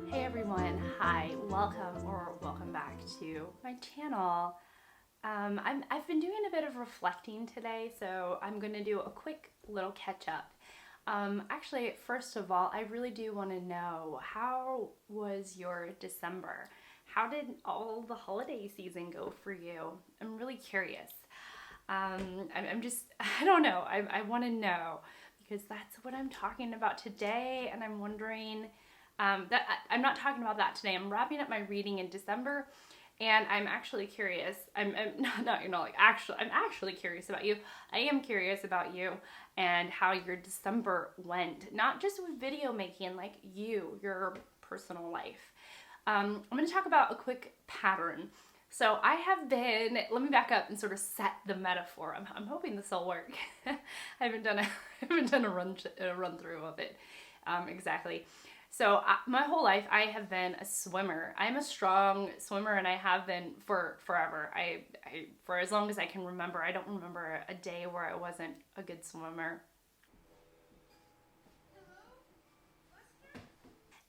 Hey everyone, hi, welcome back to my channel. I've been doing a bit of reflecting today, so I'm going to do a quick little catch up. Actually, first of all, I really do want to know, how was your December? How did all the holiday season go for you? I'm really curious. I'm just, I don't know, I want to know because that's what I'm talking about today, and I'm wondering, I'm not talking about that today. I'm wrapping up my reading in December, and I'm actually curious. I'm not, I'm actually curious about you. I am curious about you and how your December went, not just with video making, like your personal life. I'm going to talk about a quick pattern. So I have been, let me back up and sort of set the metaphor. I'm hoping this will work. I haven't done a run through of it exactly. So my whole life I have been a swimmer. I'm a strong swimmer, and I have been for forever. I for as long as I can remember. I don't remember a day where I wasn't a good swimmer.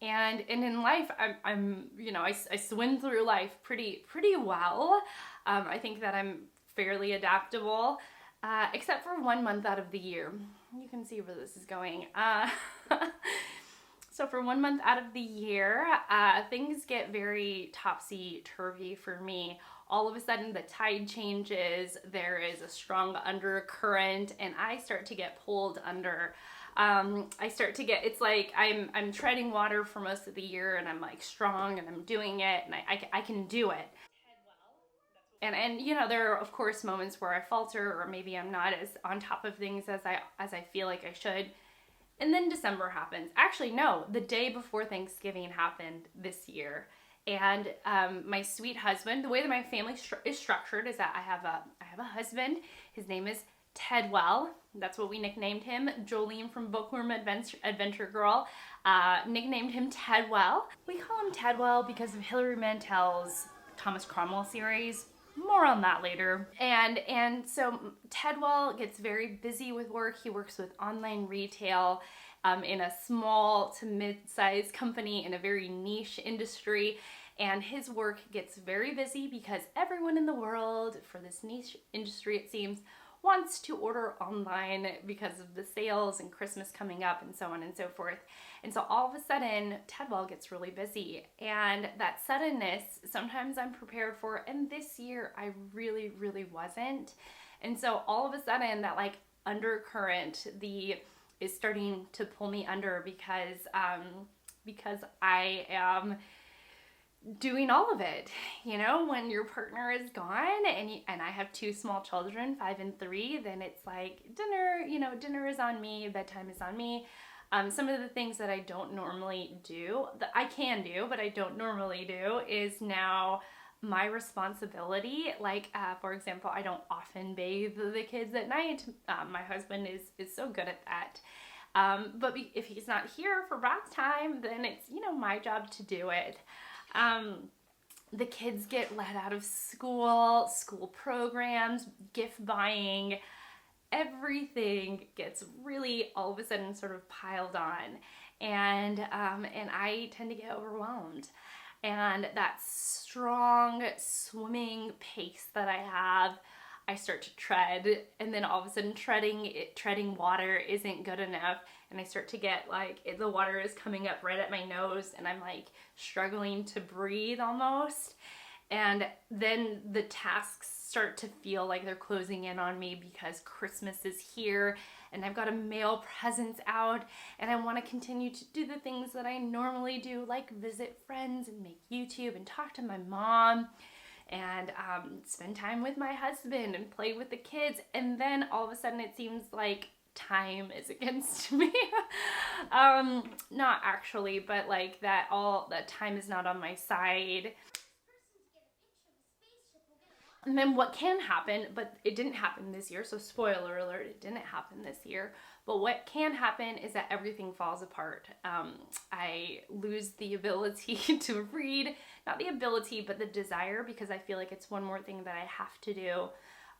And in life, I swim through life pretty well. I think that I'm fairly adaptable, except for 1 month out of the year. You can see where this is going. So for 1 month out of the year, things get very topsy-turvy for me. All of a sudden, the tide changes, there is a strong undercurrent, and I start to get pulled under. It's like I'm treading water for most of the year, and I'm like strong, and I'm doing it, and I can do it. And there are of course moments where I falter, or maybe I'm not as on top of things as I feel like I should. And then December happens. Actually, no, the day before Thanksgiving happened this year. And my sweet husband, the way that my family is structured is that I have a husband. His name is Tedwell. That's what we nicknamed him. Jolene from Bookworm Adventure Girl nicknamed him Tedwell. We call him Tedwell because of Hilary Mantel's Thomas Cromwell series. More on that later. And so Tedwell gets very busy with work. He works with online retail in a small to mid-sized company in a very niche industry. And his work gets very busy because everyone in the world, for this niche industry it seems, wants to order online because of the sales and Christmas coming up and so on and so forth. And so all of a sudden, Tedwell gets really busy. And that suddenness, sometimes I'm prepared for, and this year I really, really wasn't. And so all of a sudden, that like undercurrent is starting to pull me under because I am doing all of it. When your partner is gone and I have 2 small children, 5 and 3, then it's like dinner is on me, bedtime is on me. Some of the things that I don't normally do, that I can do, but I don't normally do, is now my responsibility. Like, for example, I don't often bathe the kids at night. My husband is so good at that. But if he's not here for bath time, then it's, my job to do it. The kids get let out of school programs, gift buying, everything gets really all of a sudden sort of piled on. And I tend to get overwhelmed. And that strong swimming pace that I have, I start to tread, and then all of a sudden treading water isn't good enough, and I start to get like, the water is coming up right at my nose, and I'm like struggling to breathe almost. And then the tasks start to feel like they're closing in on me because Christmas is here, and I've got to mail presents out, and I want to continue to do the things that I normally do, like visit friends and make YouTube and talk to my mom and spend time with my husband and play with the kids. And then all of a sudden it seems like time is against me. Not actually, but like that time is not on my side. And then what can happen, but it didn't happen this year, so spoiler alert, it didn't happen this year, but what can happen is that everything falls apart. I lose the ability to read, not the ability, but the desire, because I feel like it's one more thing that I have to do.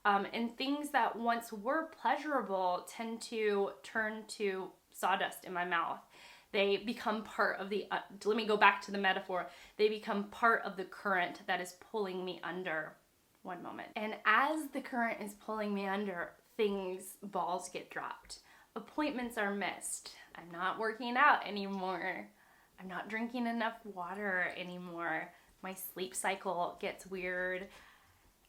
And things that once were pleasurable tend to turn to sawdust in my mouth. They become part of the, let me go back to the metaphor, they become part of the current that is pulling me under. One moment. And as the current is pulling me under, balls get dropped. Appointments are missed. I'm not working out anymore. I'm not drinking enough water anymore. My sleep cycle gets weird.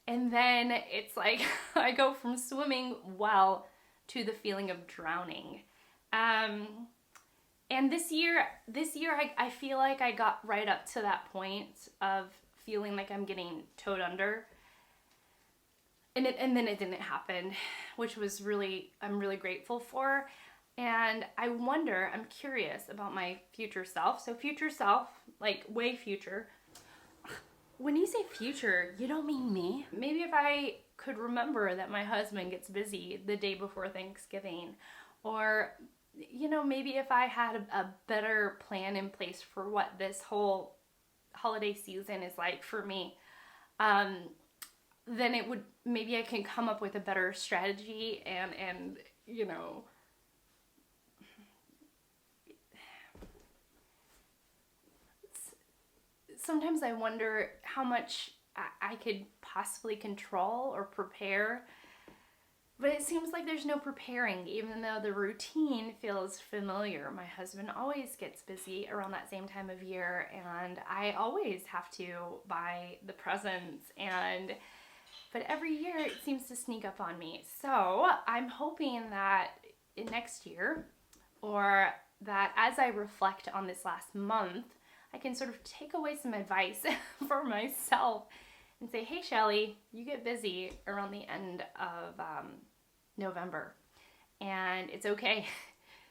And then it's like I go from swimming well to the feeling of drowning. And this year I feel like I got right up to that point of feeling like I'm getting towed under. And then it didn't happen, which was I'm really grateful for. And I wonder, I'm curious about my future self. So future self, like way future. When you say future, you don't mean me. Maybe if I could remember that my husband gets busy the day before Thanksgiving, or, you know, maybe if I had a better plan in place for what this whole holiday season is like for me, then maybe I can come up with a better strategy and you know, sometimes I wonder how much I could possibly control or prepare, but it seems like there's no preparing, even though the routine feels familiar. My husband always gets busy around that same time of year, and I always have to buy the presents, but every year it seems to sneak up on me. So I'm hoping that next year, or that as I reflect on this last month, I can sort of take away some advice for myself and say, hey, Shelly, you get busy around the end of November, and it's okay.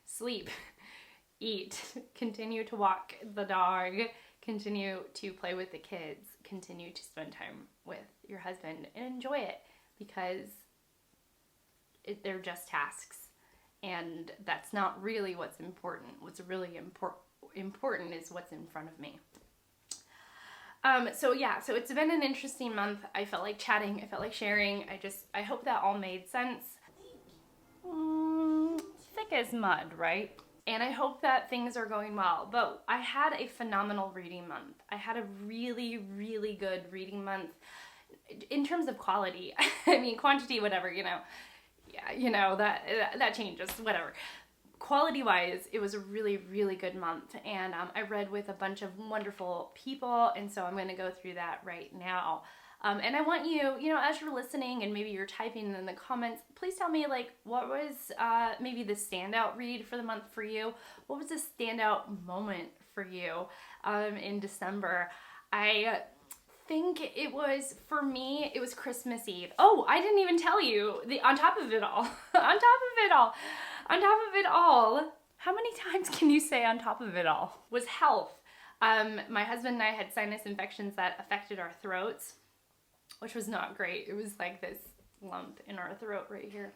Sleep, eat, continue to walk the dog, continue to play with the kids, continue to spend time with your husband and enjoy it, because they're just tasks, and that's not really what's important. What's really important is what's in front of me. So it's been an interesting month. I felt like chatting. I felt like sharing. I hope that all made sense. Thick as mud, right? And I hope that things are going well. But I had a phenomenal reading month. I had a really, really good reading month in terms of quality. I mean, quantity, whatever, you know. Yeah, you know, that changes, whatever. Quality-wise, it was a really, really good month, and I read with a bunch of wonderful people, and so I'm going to go through that right now. And I want you, you know, as you're listening and maybe you're typing in the comments, please tell me, like, what was maybe the standout read for the month for you? What was the standout moment for you in December? I think it was, for me, it was Christmas Eve. Oh, I didn't even tell you, on top of it all, how many times can you say on top of it all? Was health. My husband and I had sinus infections that affected our throats, which was not great. It was like this lump in our throat right here.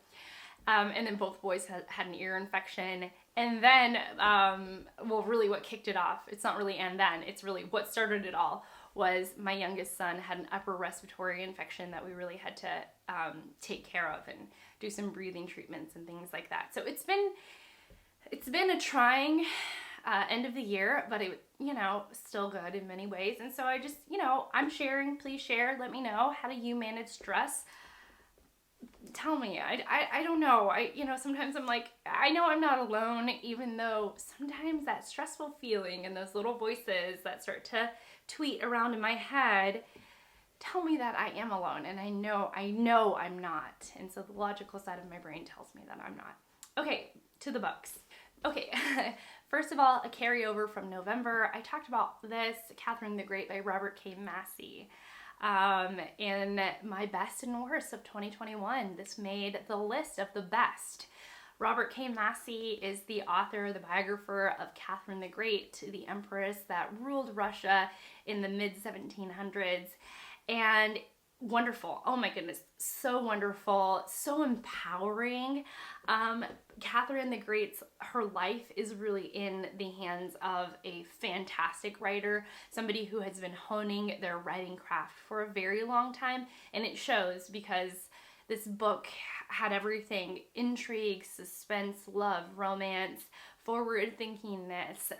And then both boys had an ear infection. And then, really what kicked it off, it's not really and then, it's really what started it all, was my youngest son had an upper respiratory infection that we really had to take care of and do some breathing treatments and things like that. So it's been a trying end of the year, but it, you know, still good in many ways. And so I just, you know, I'm sharing. Please share. Let me know. How do you manage stress? Tell me. I don't know. You know, sometimes I'm like, I know I'm not alone, even though sometimes that stressful feeling and those little voices that start to tweet around in my head tell me that I am alone, and I know I'm not. And so the logical side of my brain tells me that I'm not. Okay, to the books. Okay, first of all, a carryover from November. I talked about this, Catherine the Great by Robert K. Massie. In my best and worst of 2021, this made the list of the best. Robert K. Massie is the author, the biographer of Catherine the Great, the empress that ruled Russia in the mid-1700s. And wonderful. Oh my goodness. So wonderful. So empowering. Catherine the Great's, her life is really in the hands of a fantastic writer, somebody who has been honing their writing craft for a very long time. And it shows, because This book had everything: intrigue, suspense, love, romance, forward thinkingness.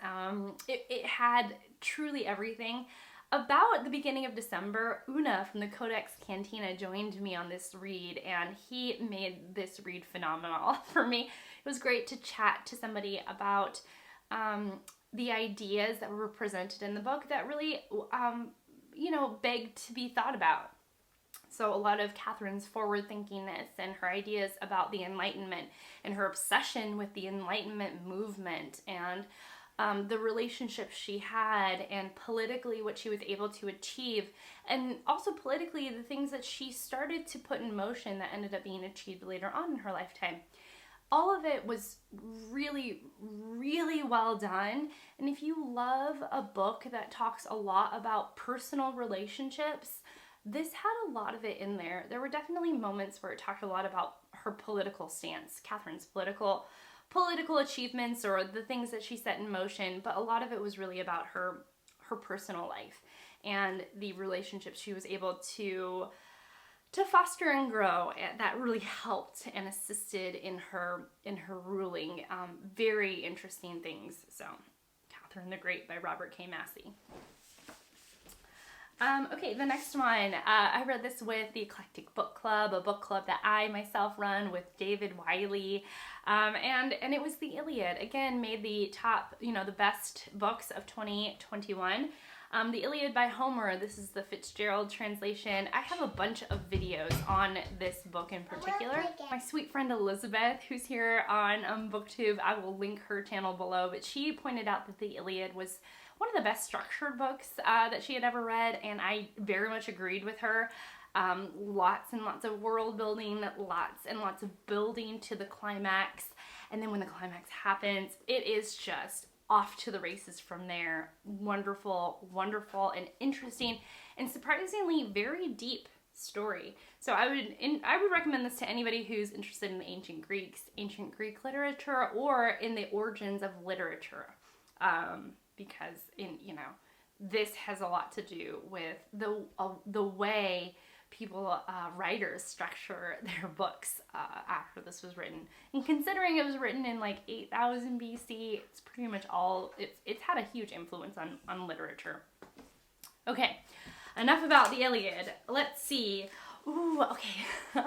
It had truly everything. About the beginning of December, Una from the Codex Cantina joined me on this read, and he made this read phenomenal for me. It was great to chat to somebody about the ideas that were presented in the book that really, begged to be thought about. So a lot of Catherine's forward thinkingness and her ideas about the Enlightenment and her obsession with the Enlightenment movement and the relationships she had, and politically what she was able to achieve, and also politically the things that she started to put in motion that ended up being achieved later on in her lifetime. All of it was really, really well done. And if you love a book that talks a lot about personal relationships, this had a lot of it in there. There were definitely moments where it talked a lot about her political stance, Catherine's political achievements or the things that she set in motion, but a lot of it was really about her personal life and the relationships she was able to foster and grow, and that really helped and assisted in her ruling. Very interesting things. So, Catherine the Great by Robert K. Massie. Okay, the next one, I read this with the Eclectic Book Club, a book club that I myself run with David Wiley, and it was the Iliad. Again, made the top, the best books of 2021. The Iliad by Homer, this is the Fitzgerald translation. I have a bunch of videos on this book in particular. My sweet friend Elizabeth, who's here on BookTube, I will link her channel below, but she pointed out that the Iliad was one of the best structured books that she had ever read, and I very much agreed with her. Lots and lots of world building, lots and lots of building to the climax, and then when the climax happens, it is just off to the races from there. Wonderful, wonderful, and interesting, and surprisingly very deep story. So I would recommend this to anybody who's interested in ancient Greek literature, or in the origins of literature. Because this has a lot to do with the way writers structure their books after this was written. And considering it was written in like 8000 BC, it's pretty much it's had a huge influence on literature. Okay, enough about the Iliad. Let's see. Ooh, okay.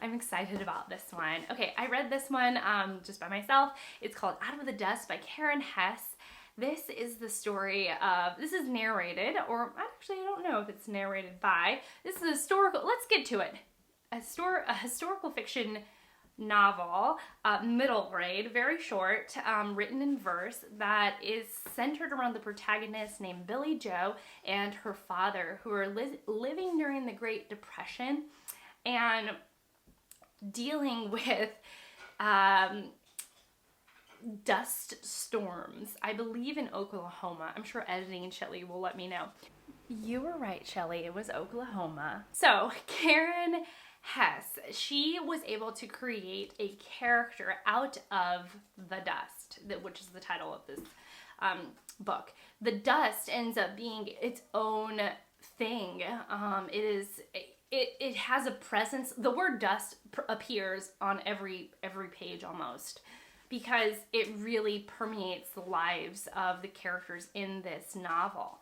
I'm excited about this one. Okay, I read this one just by myself. It's called Out of the Dust by Karen Hesse. This is the story of, this is narrated, or actually I don't know if it's narrated by, this is a historical, let's get to it. A historical fiction novel, middle grade, very short, written in verse, that is centered around the protagonist named Billy Joe and her father, who are living during the Great Depression and dealing with dust storms, I believe in Oklahoma. I'm sure editing and Shelley will let me know. You were right, Shelley. It was Oklahoma. So Karen Hesse, she was able to create a character out of the dust, which is the title of this book. The dust ends up being its own thing. It has a presence. The word dust appears on every page almost, because it really permeates the lives of the characters in this novel.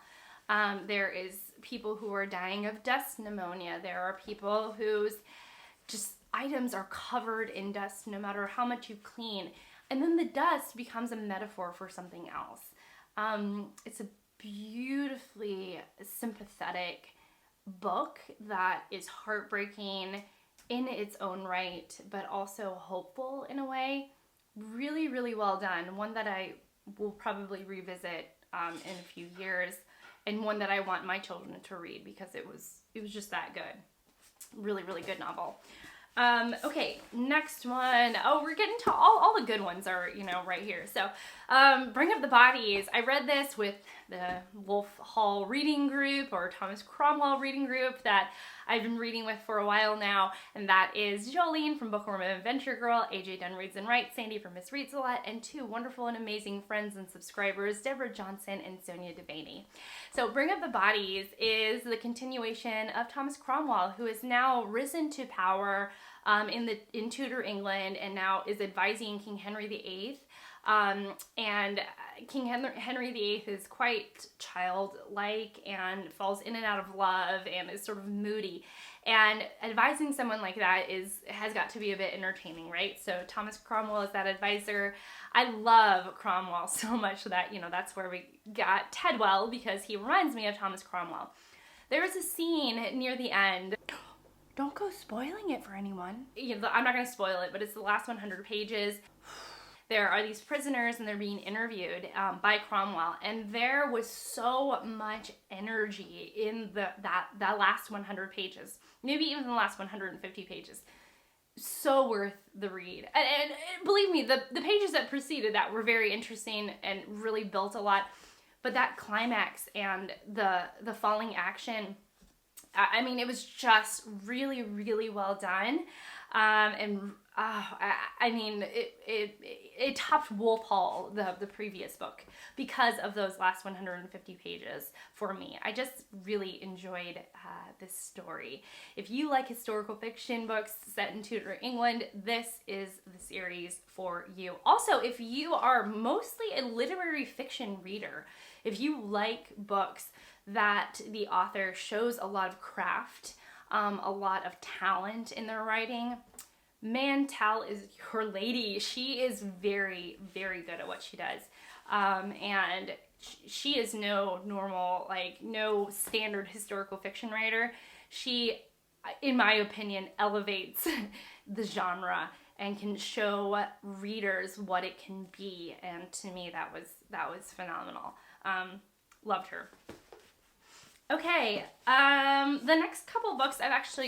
There is people who are dying of dust pneumonia. There are people whose just items are covered in dust no matter how much you clean. And then the dust becomes a metaphor for something else. It's a beautifully sympathetic book that is heartbreaking in its own right, but also hopeful in a way. Really, really well done. One that I will probably revisit in a few years, and one that I want my children to read because it was just that good. Really, really good novel. Okay, next one. Oh, we're getting to all the good ones are, right here. So, Bring Up the Bodies. I read this with the Wolf Hall reading group, or Thomas Cromwell reading group, that I've been reading with for a while now, and that is Jolene from Bookworm and Adventure Girl, AJ Dunn Reads and Writes, Sandy from Miss Reads a Lot, and two wonderful and amazing friends and subscribers, Deborah Johnson and Sonia Devaney. So Bring Up the Bodies is the continuation of Thomas Cromwell, who has now risen to power in Tudor England, and now is advising King Henry VIII. And King Henry VIII is quite childlike and falls in and out of love and is sort of moody. And advising someone like that has got to be a bit entertaining, right? So Thomas Cromwell is that advisor. I love Cromwell so much that, that's where we got Tedwell, because he reminds me of Thomas Cromwell. There is a scene near the end. Don't go spoiling it for anyone. I'm not going to spoil it, but it's the last 100 pages. There are these prisoners and they're being interviewed by Cromwell, and there was so much energy in that last 100 pages, maybe even the last 150 pages. So worth the read. And believe me, the pages that preceded that were very interesting and really built a lot, but that climax and the falling action, I mean, it was just really, really well done. It topped Wolf Hall, the previous book, because of those last 150 pages for me. I just really enjoyed this story. If you like historical fiction books set in Tudor England, this is the series for you. Also, if you are mostly a literary fiction reader, if you like books that the author shows a lot of craft, a lot of talent in their writing, Mantel is your lady. She is very, very good at what she does. And she is no normal, no standard historical fiction writer. She, in my opinion, elevates the genre and can show readers what it can be. And to me, that was phenomenal. Loved her. Okay, the next couple books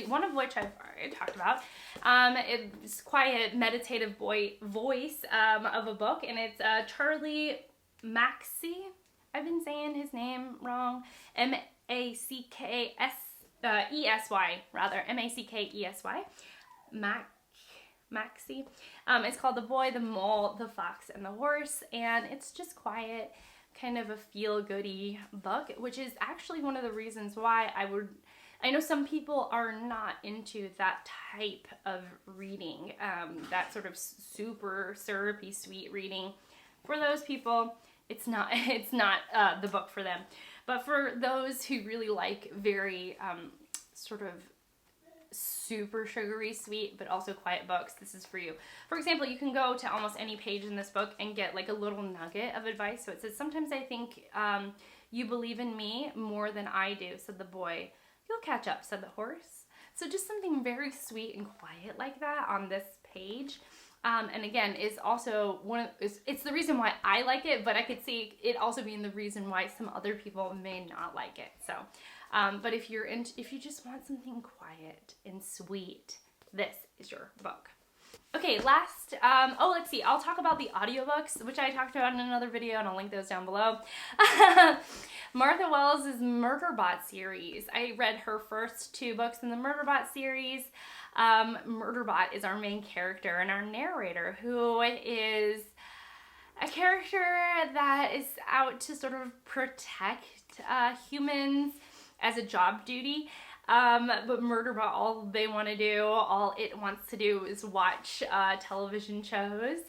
one of which I've already talked about. It's quite a meditative voice of a book, and it's Charlie Mackesy. I've been saying his name wrong. Mackesy, rather. Mackesy. Mackesy. It's called The Boy, the Mole, the Fox, and the Horse, and it's just quiet, kind of a feel-goody book, which is actually one of the reasons why I know some people are not into that type of reading, that sort of super syrupy sweet reading. For those people, it's not the book for them. But for those who really like very sort of super sugary sweet but also quiet books, this is for you. For example, you can go to almost any page in this book and get like a little nugget of advice. So it says, "Sometimes I think you believe in me more than I do," said the boy. "You'll catch up," said the horse. So just something very sweet and quiet like that on this page. And again, is also it's the reason why I like it, but I could see it also being the reason why some other people may not like it. So, but if you just want something quiet and sweet, this is your book. Okay, last, let's see, I'll talk about the audiobooks, which I talked about in another video, and I'll link those down below. Martha Wells' Murderbot series. I read her first 2 books in the Murderbot series. Murderbot is our main character and our narrator, who is a character that is out to sort of protect humans as a job duty. But Murderbot, all it wants to do is watch television shows.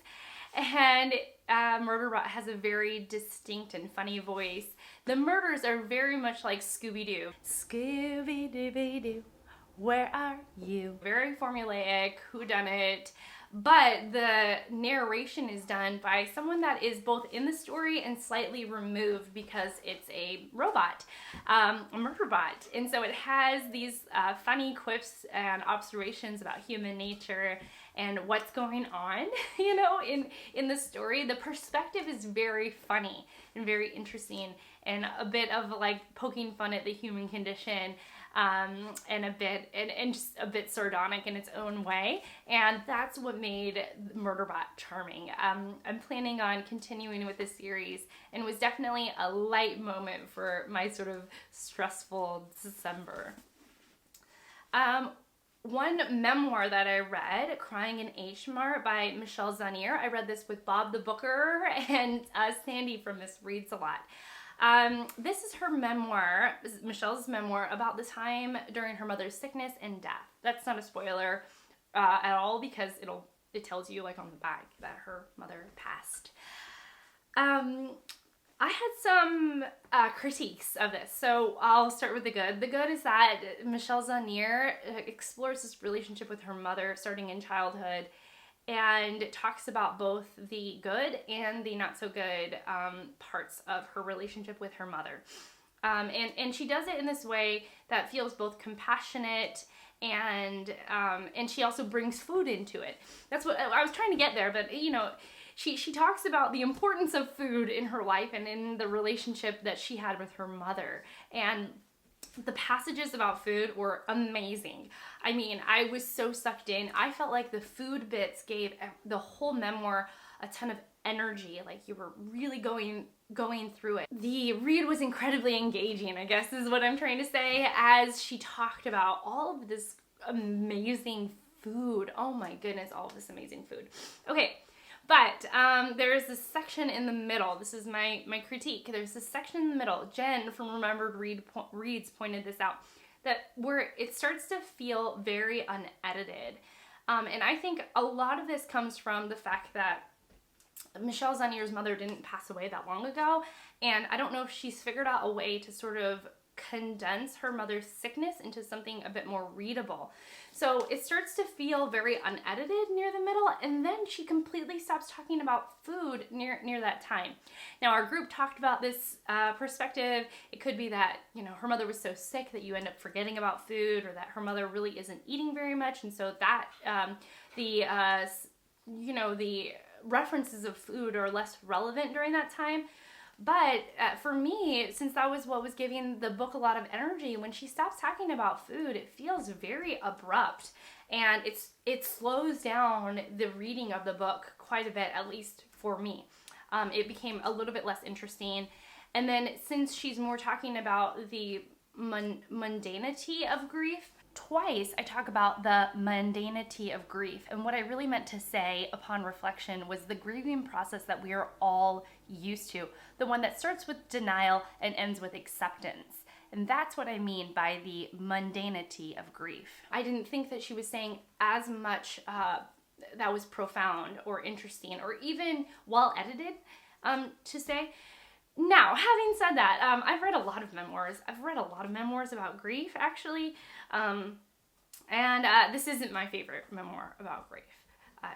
And Murderbot has a very distinct and funny voice. The murders are very much like Scooby-Doo. Scooby-Dooby-Doo, where are you? Very formulaic, whodunit. But the narration is done by someone that is both in the story and slightly removed, because it's a robot, a Murderbot. And so it has these funny quips and observations about human nature and what's going on, in the story. The perspective is very funny and very interesting, and a bit of like poking fun at the human condition. And just a bit sardonic in its own way, and that's what made Murderbot charming. I'm planning on continuing with this series, and it was definitely a light moment for my sort of stressful December. One memoir that I read, Crying in Mart by Michelle Zauner. I read this with Bob the Booker and Sandy from Miss Reads a Lot. This is her memoir, Michelle's memoir, about the time during her mother's sickness and death. That's not a spoiler. at all, because it tells you like on the back that her mother passed. I had some critiques of this, so I'll start with the good. The good is that Michelle Zauner explores this relationship with her mother starting in childhood, and talks about both the good and the not so good parts of her relationship with her mother. And she does it in this way that feels both compassionate, and she also brings food into it. That's what I was trying to get there, but you know, she talks about the importance of food in her life and in the relationship that she had with her mother. And the passages about food were amazing. I mean, I was so sucked in. I felt like the food bits gave the whole memoir a ton of energy, like you were really going through it. The read was incredibly engaging, I guess is what I'm trying to say, as she talked about all of this amazing food. Oh my goodness, all of this amazing food. Okay, but there's this section in the middle. This is my critique. There's this section in the middle. Jen from Remembered Reads pointed this out, that where it starts to feel very unedited. And I think a lot of this comes from the fact that Michelle Zauner's mother didn't pass away that long ago, and I don't know if she's figured out a way to sort of condense her mother's sickness into something a bit more readable. So it starts to feel very unedited near the middle, and then she completely stops talking about food near that time. Now, our group talked about this perspective. It could be that, you know, her mother was so sick that you end up forgetting about food, or that her mother really isn't eating very much, and so that the references of food are less relevant during that time. But for me, since that was what was giving the book a lot of energy, when she stops talking about food, it feels very abrupt, and it slows down the reading of the book quite a bit, at least for me. It became a little bit less interesting. And then since she's more talking about the mundanity of grief, twice I talk about the mundanity of grief, and what I really meant to say upon reflection was the grieving process that we are all used to, the one that starts with denial and ends with acceptance. And that's what I mean by the mundanity of grief. I didn't think that she was saying as much that was profound or interesting or even well edited to say. Now, having said that, I've read a lot of memoirs. I've read a lot of memoirs about grief, actually. And this isn't my favorite memoir about grief.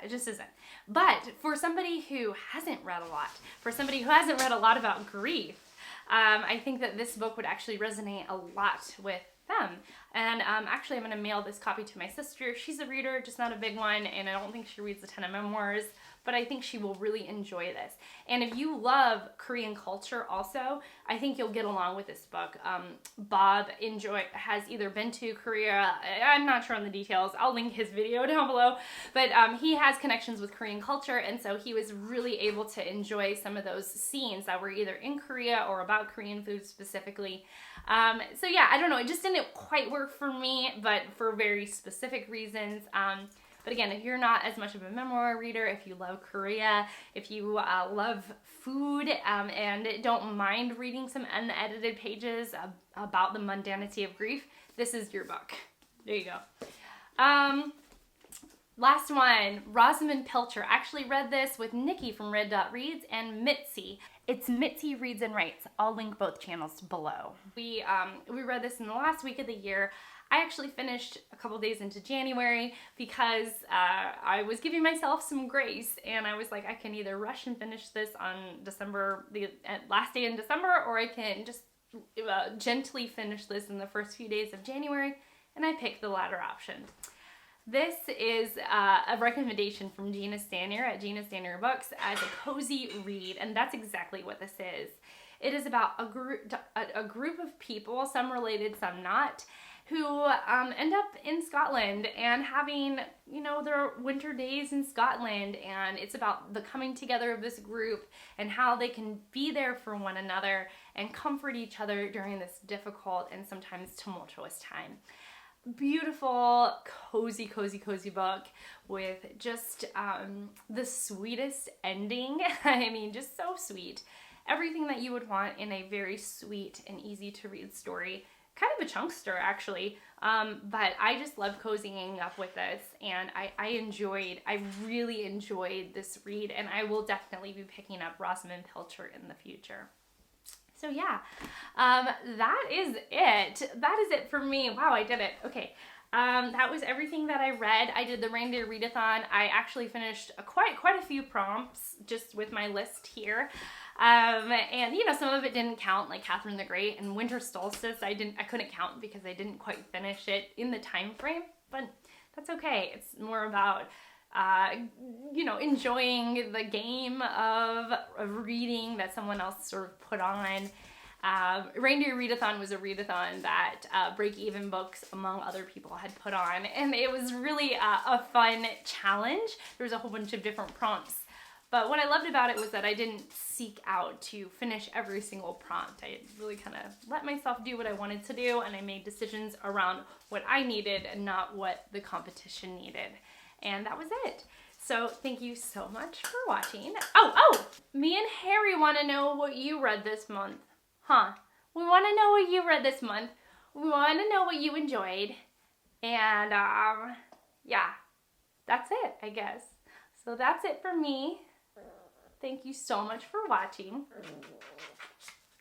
It just isn't. But for somebody who hasn't read a lot about grief, I think that this book would actually resonate a lot with them. And actually, I'm going to mail this copy to my sister. She's a reader, just not a big one, and I don't think she reads a ton of memoirs, but I think she will really enjoy this. And if you love Korean culture also, I think you'll get along with this book. Bob has either been to Korea, I'm not sure on the details, I'll link his video down below, but he has connections with Korean culture, and so he was really able to enjoy some of those scenes that were either in Korea or about Korean food specifically. So yeah, I don't know, it just didn't quite work for me, but for very specific reasons. But again, if you're not as much of a memoir reader, if you love Korea, if you love food, and don't mind reading some unedited pages about the mundanity of grief, this is your book. There you go. Last one, Rosamund Pilcher. I actually read this with Nikki from Red Dot Reads and Mitzi. It's Mitzi Reads and Writes. I'll link both channels below. We read this in the last week of the year. I actually finished a couple days into January because I was giving myself some grace, and I was like, I can either rush and finish this on the last day in December, or I can just gently finish this in the first few days of January, and I picked the latter option. This is a recommendation from Gina Stanier at Gina Stanier Books as a cozy read, and that's exactly what this is. It is about a group of people, some related, some not, who end up in Scotland and having, their winter days in Scotland, and it's about the coming together of this group and how they can be there for one another and comfort each other during this difficult and sometimes tumultuous time. Beautiful, cozy book with just the sweetest ending. I mean, just so sweet. Everything that you would want in a very sweet and easy to read story kind of a chunkster actually, but I just love cozying up with this, and I really enjoyed this read, and I will definitely be picking up Rosamund Pilcher in the future. So yeah, that is it. That is it for me. Wow, I did it. Okay. That was everything that I read. I did the reindeer readathon. I actually finished quite a few prompts just with my list here. And you know, some of it didn't count, like Catherine the Great and Winter Solstice. I couldn't count because I didn't quite finish it in the time frame, but that's okay. It's more about you know, enjoying the game of reading that someone else sort of put on. Reindeer Readathon was a readathon that Break Even Books, among other people, had put on, and it was really a fun challenge. There was a whole bunch of different prompts, but what I loved about it was that I didn't seek out to finish every single prompt. I really kind of let myself do what I wanted to do, and I made decisions around what I needed and not what the competition needed, and that was it. So thank you so much for watching. Oh, me and Harry want to know what you read this month. Huh? We want to know what you read this month. We want to know what you enjoyed. And, yeah, that's it, I guess. So that's it for me. Thank you so much for watching.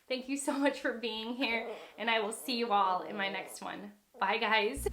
Thank you so much for being here. And I will see you all in my next one. Bye, guys.